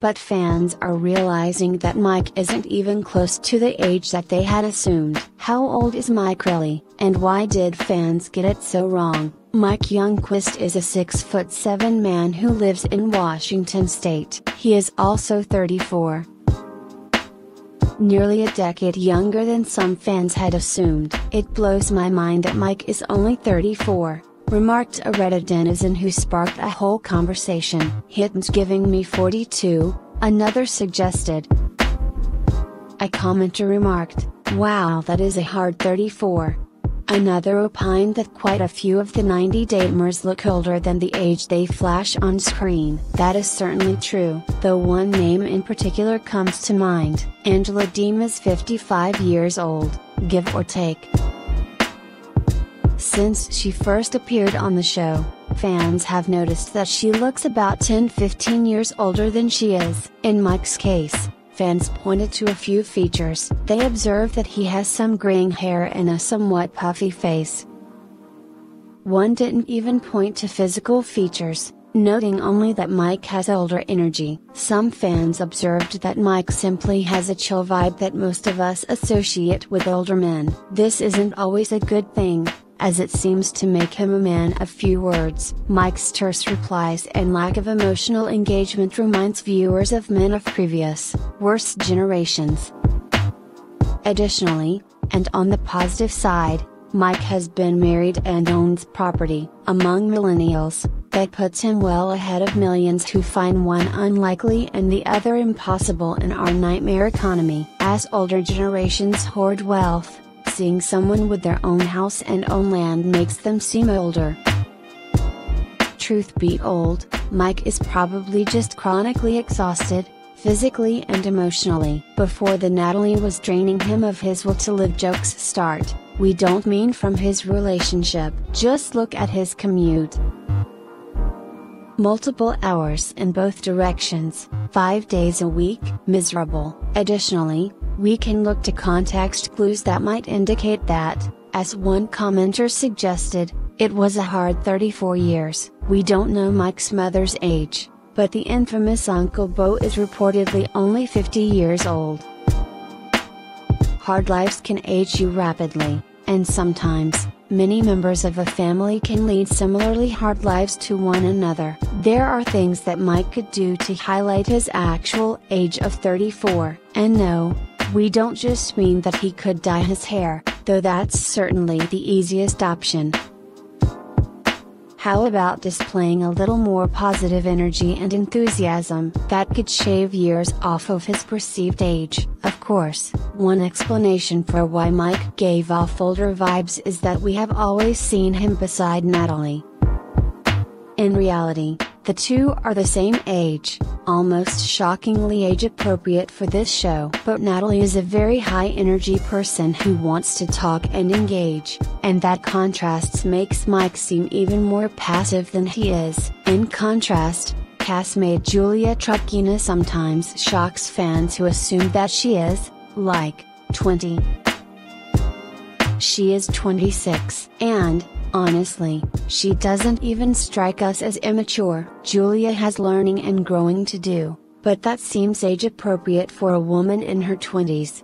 but fans are realizing that Mike isn't even close to the age that they had assumed. How old is Mike really, and why did fans get it so wrong? Mike Youngquist is a 6'7" man who lives in Washington state. He is also 34. Nearly a decade younger than some fans had assumed. It blows my mind that Mike is only 34, remarked a Reddit denizen who sparked a whole conversation. Hit's giving me 42, another suggested. A commenter remarked, wow, that is a hard 34. Another opined that quite a few of the 90-daters look older than the age they flash on screen. That is certainly true, though one name in particular comes to mind. Deem is 55 years old, give or take. Since she first appeared on the show, fans have noticed that she looks about 10-15 years older than she is. In Mike's case, fans pointed to a few features. They observed that he has some graying hair and a somewhat puffy face. One didn't even point to physical features, noting only that Mike has older energy. Some fans observed that Mike simply has a chill vibe that most of us associate with older men. This isn't always a good thing, as it seems to make him a man of few words. Mike's terse replies and lack of emotional engagement reminds viewers of men of previous, worse generations. Additionally, and on the positive side, Mike has been married and owns property. Among millennials, that puts him well ahead of millions who find one unlikely and the other impossible in our nightmare economy. As older generations hoard wealth, seeing someone with their own house and own land makes them seem older. Truth be told, Mike is probably just chronically exhausted, physically and emotionally. Before the Natalie was draining him of his will to live jokes start, we don't mean from his relationship. Just look at his commute. Multiple hours in both directions, 5 days a week, miserable. Additionally, we can look to context clues that might indicate that, as one commenter suggested, it was a hard 34 years. We don't know Mike's mother's age, but the infamous Uncle Bo is reportedly only 50 years old. Hard lives can age you rapidly, and sometimes, many members of a family can lead similarly hard lives to one another. There are things that Mike could do to highlight his actual age of 34, and no, we don't just mean that he could dye his hair, though that's certainly the easiest option. How about displaying a little more positive energy and enthusiasm that could shave years off of his perceived age? Of course, one explanation for why Mike gave off older vibes is that we have always seen him beside Natalie. In reality, the two are the same age, almost shockingly age appropriate for this show. But Natalie is a very high energy person who wants to talk and engage, and that contrast makes Mike seem even more passive than he is. In contrast, castmate Julia Truckina sometimes shocks fans who assume that she is, like, 20. She is 26, and, honestly, she doesn't even strike us as immature. Julia has learning and growing to do, but that seems age appropriate for a woman in her 20s.